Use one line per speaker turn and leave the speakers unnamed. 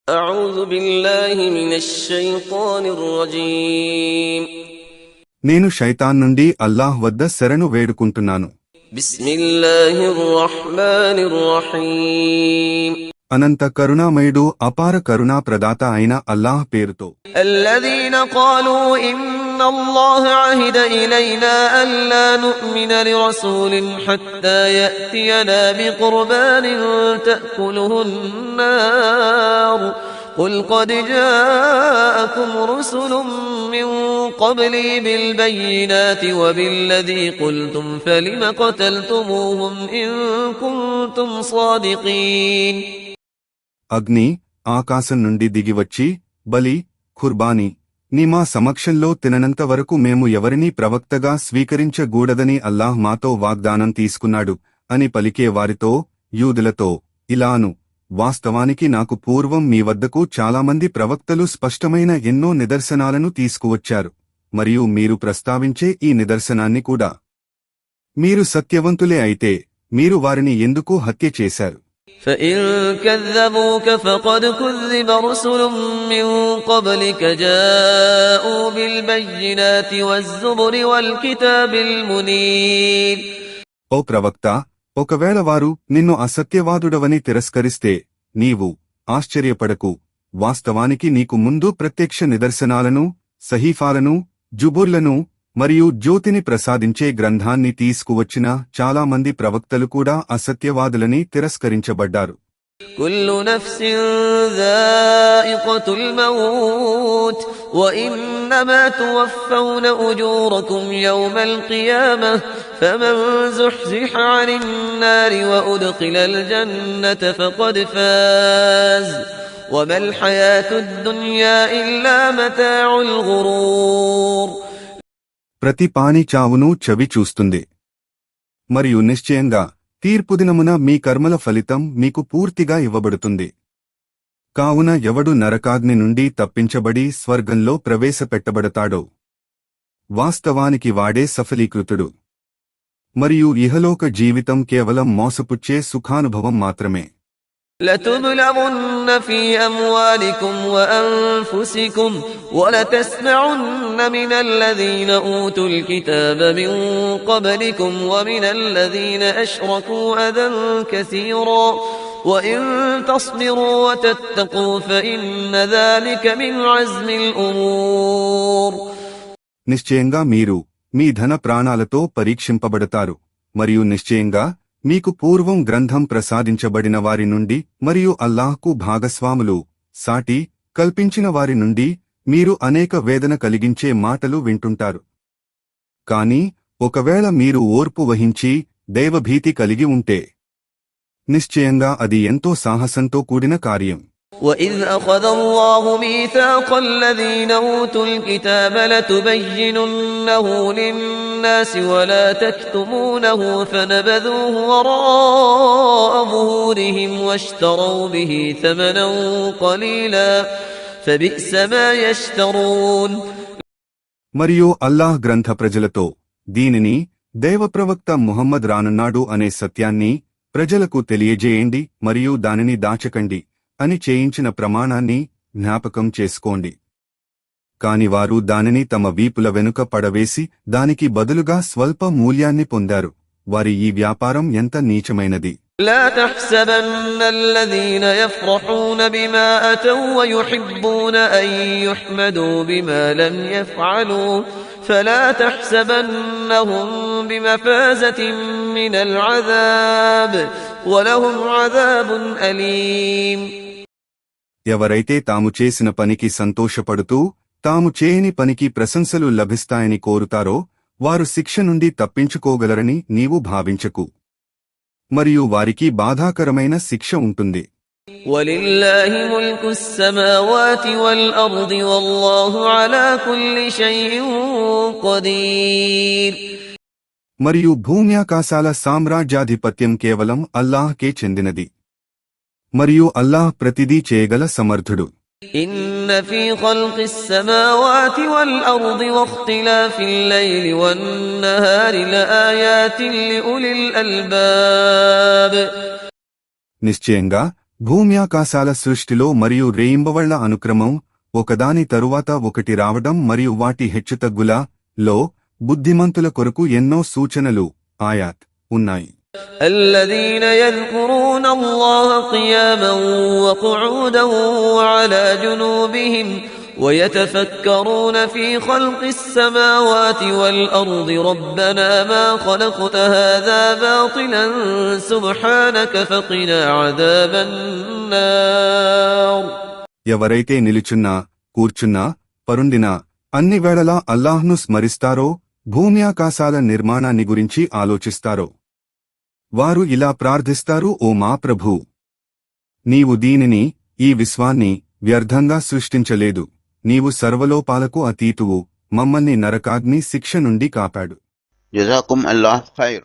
أعوذ بالله من الشيطان الرجيم
నేను శైతాన్ నుండి అల్లాహ్ వద్ద శరణు వేడుకుంటున్నాను.
بسم الله الرحمن الرحيم
అనంత కరుణామయుడు అపార కరుణా ప్రదాత అయిన అల్లాహ్ పేరుతో.
الذين قالوا إن الله عهد إلينا ألا نؤمن لرسول حتى يأتينا بقربان تأكله النار قل قد جاءكم رسل من قبلي بالبينات وبالذي قلتم فلم قتلتموهم إن كنتم صادقين.
అగ్ని ఆకాశం నుండి దిగివచ్చి బలి ఖుర్బానీ ని మా సమక్షంలో తిననంత వరకు మేము ఎవరినీ ప్రవక్తగా స్వీకరించగూడదని అల్లాహ్ మాతో వాగ్దానం తీసుకున్నాడు అని పలికే వారితో, యూదులతో ఇలాను, వాస్తవానికి నాకు పూర్వం మీ వద్దకు చాలామంది ప్రవక్తలు స్పష్టమైన ఎన్నో నిదర్శనాలను తీసుకువచ్చారు, మరియు మీరు ప్రస్తావించే ఈ నిదర్శనాన్ని కూడా. మీరు సత్యవంతులే అయితే మీరు వారిని ఎందుకు హత్య చేశారు?
فإن كذبوك فقد كذب رسل من قبلك جاءوا بالبينات والزبر والكتاب المنير.
ఓ ప్రవక్త, ఒకవేళ వారు నిన్ను అసత్యవాదుడవని తిరస్కరిస్తే నీవు ఆశ్చర్యపడకు. వాస్తవానికి నీకు ముందు ప్రత్యక్ష నిదర్శనాలను, సహీఫాలను, జుబుర్లను మరియు జ్యోతిని ప్రసాదించే గ్రంథాన్ని తీసుకువచ్చిన చాలామంది ప్రవక్తలు కూడా అసత్యవాదులని తిరస్కరించబడ్డారు.
كل نفس ذائقة الموت وإنما توفون أجوركم يوم القيامة فمن زحزح عن النار وأدخل الجنة فقد فاز وما الحياة الدنيا إلا متاع الغرور.
ప్రతి పాని చావును చవి చూస్తుంది, మరియు నిశ్చయంగా తీర్పుదినమున మీ కర్మల ఫలితం మీకు పూర్తిగా ఇవ్వబడుతుంది. కావున ఎవడు నరకాగ్ని నుండి తప్పించబడి స్వర్గంలో ప్రవేశపెట్టబడతాడో వాస్తవానికి వాడే సఫలీకృతుడు. మరియు ఇహలోక జీవితం కేవలం మోసపుచ్చే సుఖానుభవం మాత్రమే.
لتبلغن في أموالكم وأنفسكم ولتسمعن من الذين أوتوا الكتاب من قبلكم ومن الذين أشركوا أذى كثيرا وإن تصبروا وتتقوا فإن ذلك من عزم الأمور.
నిశ్చయంగా మీరు మీ ధన ప్రాణాలతో పరీక్షింపబడతారు, మరియు నిశ్చయంగా మీకు పూర్వం గ్రంథం ప్రసాదించబడిన వారి నుండి మరియు అల్లాహ్కు భాగస్వాములు, సాటి కల్పించిన వారి నుండి మీరు అనేక వేదన కలిగించే మాటలు వింటుంటారు. కాని ఒకవేళ మీరు ఓర్పు వహించి దైవభీతి కలిగి ఉంటే నిశ్చయంగా అది ఎంతో సాహసంతో కూడిన కార్యం.
وَإِذْ أَخَذَ اللَّهُ مِيثَاقَ الَّذِينَ أُوتُوا الْكِتَابَ لَتُبَيِّنُنَّهُ لِلنَّاسِ وَلَا تَكْتُمُونَهُ فَنَبَذُوهُ وَرَاءَ ظُهُورِهِمْ وَاشْتَرَوْا بِهِ ثَمَنًا قَلِيلًا فَبِئْسَ مَا يَشْتَرُونَ.
మరియు అల్లాహ్ గ్రంథ ప్రజలతో, దీనిని దైవప్రవక్త ముహమ్మద్ రానున్నాడు అనే సత్యాన్ని ప్రజలకు తెలియజేయండి మరియు దానిని దాచకండి అని చేయించిన ప్రమాణాన్ని జ్ఞాపకం చేసుకోండి. కాని వారు దానిని తమ వీపుల వెనుక పడవేసి దానికి బదులుగా స్వల్ప మూల్యాన్ని పొందారు. వారి ఈ వ్యాపారం ఎంత నీచమైనది.
لا تحسبن الذين يفرحون بما أتوا ويحبون أن يحمدوا بما لم يفعلوا فلا تحسبنهم بمفازة من العذاب ولهم عذاب أليم.
ఎవరైతే తాము చేసిన పనికి సంతోషపడుతూ తాము చేయని పనికి ప్రశంసలు లభిస్తాయని కోరుతారో వారు శిక్ష నుండి తప్పించుకోగలరని నీవు భావించకు, మరియు వారికి బాధాకరమైన శిక్ష ఉంటుంది.
وَلِلَّهِ مُلْكُ السَّمَاوَاتِ وَالْأَرْضِ وَاللَّهُ عَلَى كُلِّ شَيْءٍ قَدِيرٌ.
మరియు భూమ్యాకాశాల సామ్రాజ్యాధిపత్యం కేవలం అల్లాహ్కే చెందినది, మరియు అల్లాహ్ ప్రతిదీ చేయగల సమర్థుడు.
إن في خلق السماوات والأرض واختلاف الليل والنهار لآيات لأولي الألباب.
నిశ్చయంగా భూమ్యాకాశాల సృష్టిలో మరియు రేయింబవళ్ల అనుక్రమం ఒకదాని తరువాత ఒకటి రావడం మరియు వాటి హెచ్చుతగ్గుల లో బుద్ధిమంతుల కొరకు ఎన్నో సూచనలు ఆయాత్ ఉన్నాయి.
الذين يذكرون الله قياما وقعودا وعلى جنوبهم ويتفكرون في خلق السماوات والأرض ربنا ما خلقت هذا باطلا سبحانك فقنا عذاب النار.
ఎవరైతే నిలుచున్నా కూర్చున్నా పరుండినా అన్ని వేళలా అల్లాహ్ను స్మరిస్తారో భూమ్యాకాశాల నిర్మాణాన్ని గురించి ఆలోచిస్తారో వారు ఇలా ప్రార్థిస్తారు, ఓ మా ప్రభూ, నీవు దీనిని ఈ విశ్వాన్ని వ్యర్థంగా సృష్టించలేదు. నీవు సర్వలోపాలకు అతీతువు, మమ్మల్ని నరకాగ్ని శిక్ష నుండి కాపాడు.
జజాకుం అల్లాహ్ ఖైర్.